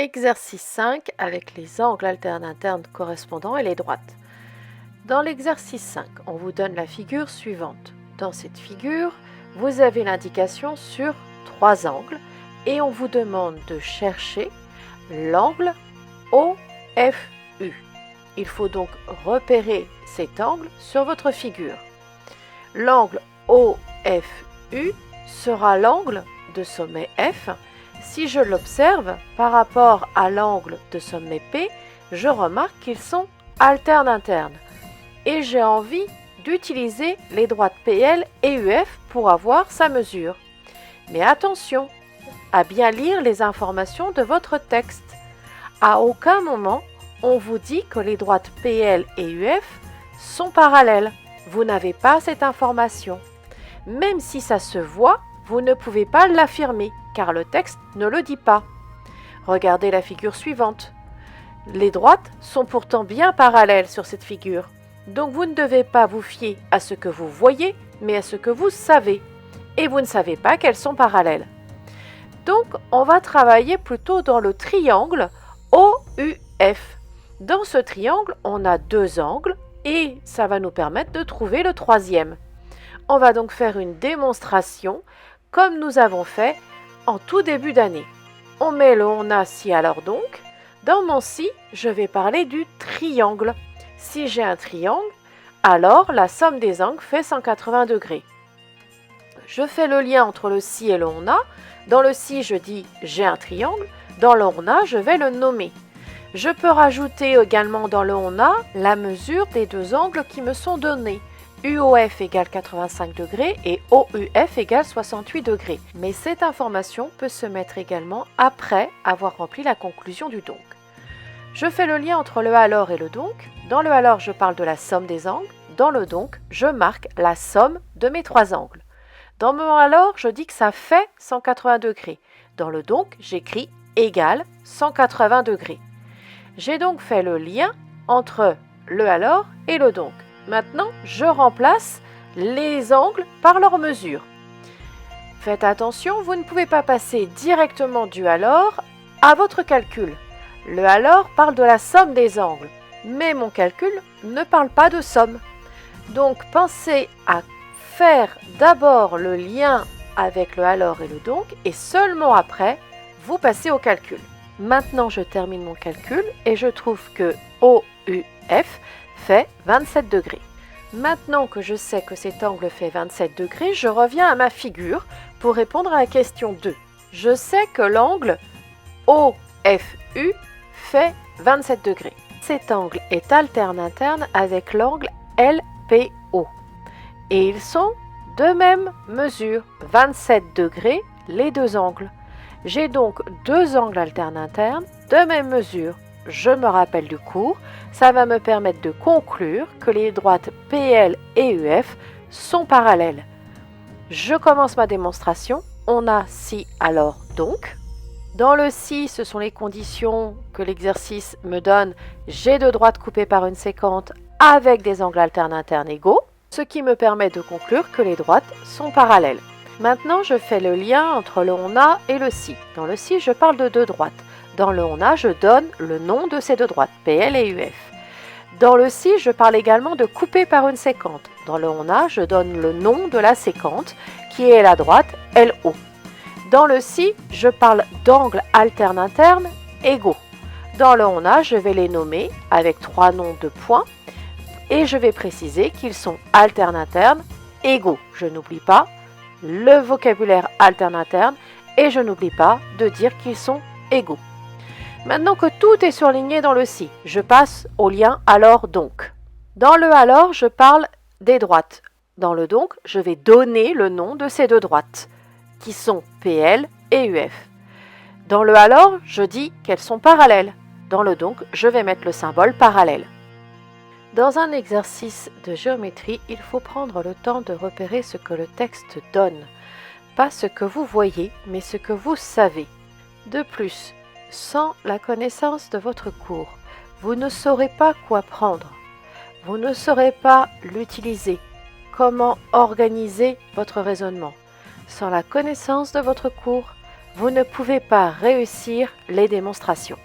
Exercice 5 avec les angles alternes internes correspondants et les droites. Dans l'exercice 5, on vous donne la figure suivante. Dans cette figure, vous avez l'indication sur 3 angles et on vous demande de chercher l'angle OFU. Il faut donc repérer cet angle sur votre figure. L'angle OFU sera l'angle de sommet F. Si je l'observe par rapport à l'angle de sommet P, je remarque qu'ils sont alternes internes. Et j'ai envie d'utiliser les droites PL et UF pour avoir sa mesure. Mais attention à bien lire les informations de votre texte. À aucun moment, on vous dit que les droites PL et UF sont parallèles. Vous n'avez pas cette information. Même si ça se voit, vous ne pouvez pas l'affirmer, car le texte ne le dit pas. Regardez la figure suivante. Les droites sont pourtant bien parallèles sur cette figure. Donc vous ne devez pas vous fier à ce que vous voyez, mais à ce que vous savez. Et vous ne savez pas qu'elles sont parallèles. Donc on va travailler plutôt dans le triangle OUF. Dans ce triangle, on a 2 angles et ça va nous permettre de trouver le troisième. On va donc faire une démonstration comme nous avons fait en tout début d'année. On met le on a si alors donc. Dans mon si, je vais parler du triangle. Si j'ai un triangle, alors la somme des angles fait 180 degrés. Je fais le lien entre le si et le on a. Dans le si, je dis j'ai un triangle. Dans le on a, je vais le nommer. Je peux rajouter également dans le on a la mesure des 2 angles qui me sont donnés. UOF égale 85 degrés et OUF égale 68 degrés. Mais cette information peut se mettre également après avoir rempli la conclusion du donc. Je fais le lien entre le alors et le donc. Dans le alors, je parle de la somme des angles. Dans le donc, je marque la somme de mes 3 angles. Dans mon alors, je dis que ça fait 180 degrés. Dans le donc, j'écris égale 180 degrés. J'ai donc fait le lien entre le alors et le donc. Maintenant, je remplace les angles par leur mesure. Faites attention, vous ne pouvez pas passer directement du alors à votre calcul. Le alors parle de la somme des angles, mais mon calcul ne parle pas de somme. Donc, pensez à faire d'abord le lien avec le alors et le donc, et seulement après, vous passez au calcul. Maintenant, je termine mon calcul et je trouve que OUF fait 27 degrés. Maintenant que je sais que cet angle fait 27 degrés, je reviens à ma figure pour répondre à la question 2. Je sais que l'angle OFU fait 27 degrés. Cet angle est alterne interne avec l'angle LPO. Et ils sont de même mesure, 27 degrés les 2 angles. J'ai donc 2 angles alternes internes de même mesure. Je me rappelle du cours, ça va me permettre de conclure que les droites PL et UF sont parallèles. Je commence ma démonstration. On a si alors donc. Dans le si, ce sont les conditions que l'exercice me donne. J'ai 2 droites coupées par une séquente avec des angles alternes internes égaux, ce qui me permet de conclure que les droites sont parallèles. Maintenant, je fais le lien entre le on a et le si. Dans le si, je parle de 2 droites. Dans le on a, je donne le nom de ces 2 droites, PL et UF. Dans le si, je parle également de couper par une séquente. Dans le on a, je donne le nom de la séquente, qui est la droite LO. Dans le si, je parle d'angles alternes internes égaux. Dans le on a, je vais les nommer avec 3 noms de points et je vais préciser qu'ils sont alternes internes égaux. Je n'oublie pas le vocabulaire alterne interne et je n'oublie pas de dire qu'ils sont égaux. Maintenant que tout est surligné dans le si, je passe au lien alors donc. Dans le alors, je parle des droites. Dans le donc, je vais donner le nom de ces 2 droites, qui sont PL et UF. Dans le alors, je dis qu'elles sont parallèles. Dans le donc, je vais mettre le symbole parallèle. Dans un exercice de géométrie, il faut prendre le temps de repérer ce que le texte donne. Pas ce que vous voyez, mais ce que vous savez. De plus, sans la connaissance de votre cours, vous ne saurez pas quoi prendre. Vous ne saurez pas l'utiliser. Comment organiser votre raisonnement. Sans la connaissance de votre cours, vous ne pouvez pas réussir les démonstrations.